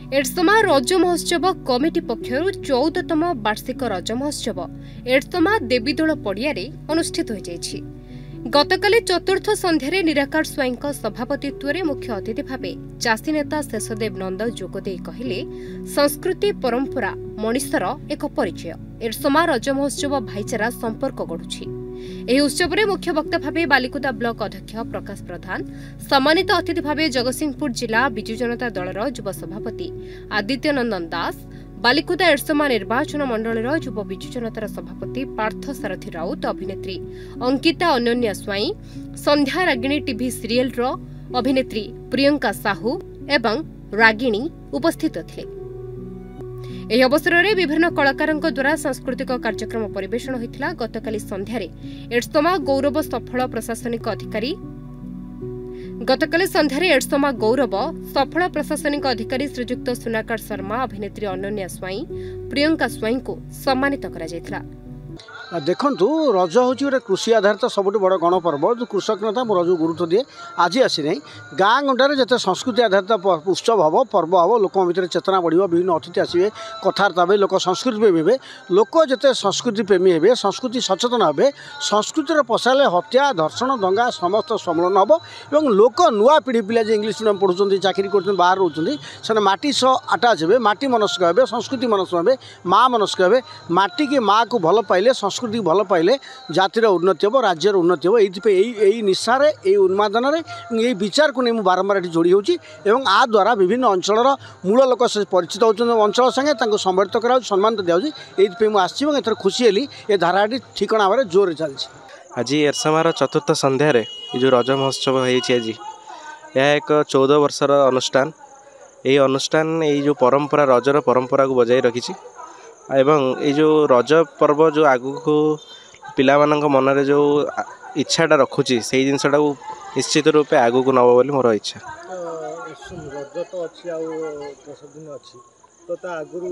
एडसमा रज महोत्सव कमिटी पक्षर 14तम वार्षिक रज महोत्सव एडसमा देवीदोल पड़िया अनुष्ठित हो जाइछि। गतकाली चतुर्थ संध्यारे निराकार स्वाईं सभापतित्व में मुख्य अतिथि भाव चाषी नेता शेषदेव नंद जोगदे कहले संस्कृति परंपरा मनिषर एक परिचय। एडसमा रज महोत्सव भाईचारा संपर्क गढ़ुछि। ଏହି ଉତ୍ସବରେ ମୁଖ୍ୟ ବକ୍ତା ଭାବେ ବାଲିକୁଦା ବ୍ଲକ ଅଧ୍ୟକ୍ଷ ପ୍ରକାଶ ପ୍ରଧାନ, ସମ୍ମାନିତ ଅତିଥି ଭାବେ ଜଗତସିଂହପୁର ଜିଲ୍ଲା ବିଜୁ ଜନତା ଦଳର ଯୁବ ସଭାପତି ଆଦିତ୍ୟ ନନ୍ଦନ ଦାସ, ବାଲିକୁଦା ଏଡସମା ନିର୍ବାଚନ ମଣ୍ଡଳୀର ଯୁବ ବିଜୁ ଜନତାର ସଭାପତି ପାର୍ଥ ସାରଥୀ ରାଉତ, ଅଭିନେତ୍ରୀ ଅଙ୍କିତା ଅନନ୍ୟା ସ୍ୱାଇଁ, ସନ୍ଧ୍ୟା ରାଗିଣୀ ଟିଭି ସିରିଏଲର ଅଭିନେତ୍ରୀ ପ୍ରିୟଙ୍କା ସାହୁ ଏବଂ ରାଗିଣୀ ଉପସ୍ଥିତ ଥିଲେ। ଏହି ଅବସରରେ ବିଭିନ୍ନ କଳାକାରଙ୍କ ଦ୍ୱାରା ସାଂସ୍କୃତିକ କାର୍ଯ୍ୟକ୍ରମ ପରିବେଷଣ ହୋଇଥିଲା। ଗତକାଲି ସନ୍ଧ୍ୟାରେ ଏଡସମା ଗୌରବ ସଫଳ ପ୍ରଶାସନିକ ଅଧିକାରୀ ଶ୍ରୀଯୁକ୍ତ ସୁନାକାର ଶର୍ମା, ଅଭିନେତ୍ରୀ ଅନନ୍ୟା ସ୍ୱାଇଁ, ପ୍ରିୟଙ୍କା ସ୍ୱାଇଁଙ୍କୁ ସମ୍ମାନିତ କରାଯାଇଥିଲା। देखु रज हूँ गोटे कृषि आधारित सब बड़ गणपर्व जो कृषक नेता रज गुरुत्व दिए। आज आसी ना गाँ गंडार जिते संस्कृति आधारित उत्सव हम पर्व हम लोक भर चेतना बढ़, विभिन्न अतिथि आसवे, कथबार्ता हे, लोक संस्कृति प्रेमी हे, लोक जिते संस्कृति प्रेमी हे, संस्कृति सचेतन हे, संस्कृतिर पशाले हत्या धर्षण दंगा समस्त सम्मिलन हम और लोक नुआ पीढ़ी पिला इंग्लीश मीडियम पढ़ुं चाकरी कर बाहर रोचे से माटी सह आटाच हे, माटी मनस्क हे, संस्कृति मनस्क हे, माँ मनस्क हे, माटी की माँ को भल पाइले संस्कृति भल पाइले जातिर उन्नति हम, राज्यर उन्नति हम। यही निशार उन्मादन यही विचार को नहीं बारंबार ये जोड़ी होची एवं आ द्वारा विभिन्न अंचल मूल लोक से परिचित होती अंचल संगे संबर्धित करा सम्मानित दिखाई। ये मुझे खुशी हेली ये धाराटी ठिकणा भाव जोर चलती। आज एडसमार चतुर्थ संध्यारे जो रज महोत्सव होती आज यह एक 14 वर्षर अनुष्ठान। ये अनुष्ठान ये जो परंपरा रजर परंपरा को बजाय रखी एवं ये जो रज पर्व जो आगु को पिला मानक मनरे जो इच्छाटा रखुची से जिनसटा को निश्चित रूपे आगु को नब बोली मोर इच्छा। रज तो अच्छी आ 10 दिन अच्छी तो आगुरी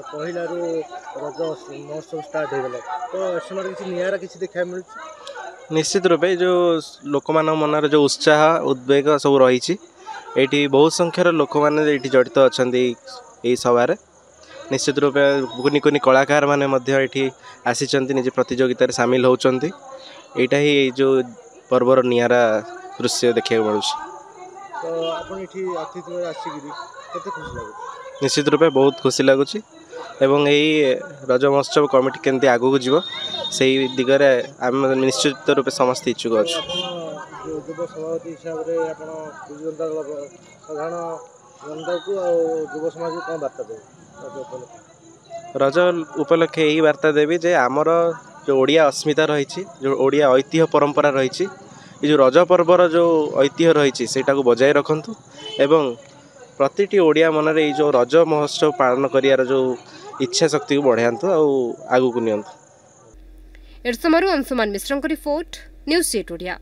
पहला रज महोत्सव स्टार्ट हो गला तो समय किसी नियारा किसी देखा मिल निश्चित रूपे जो लोक मान मनरे जो उत्साह उद्वेग सब रही ये बहुत संख्यार लोक मैंने जड़ित अच्छा यही सभार। निश्चित रूपे कुनी कुनी कलाकार माने आसी निज प्रतियोगिता सामिल होती। यहाँ ही जो पर्वर नियारा दृश्य देखा मिलूँ निश्चित रूपे बहुत खुशी लगुच एवं यही रज महोत्सव कमिटी केमती आगू को जीव से दिगरे आम निश्चित रूपे समस्त इच्छुक अच्छे। रज उपलक्षे यही वार्ता देवी जे आमर जो ओडिया अस्मिता रही, जो ओडिया ऐतिह्य परंपरा रही, ये जो रज पर्वर जो ऐतिह्य रही सेटा को बजाय रखंतु एवं प्रतिटी ओडिया मनरे ये जो रज महोत्सव पालन करियार जो इच्छा शक्ति को बढ़ातु आगू को नियंतु। एडसमारू अंशुमान मिश्रଙ୍କ रिपोर्ट न्यूज़ 8 ओडिया।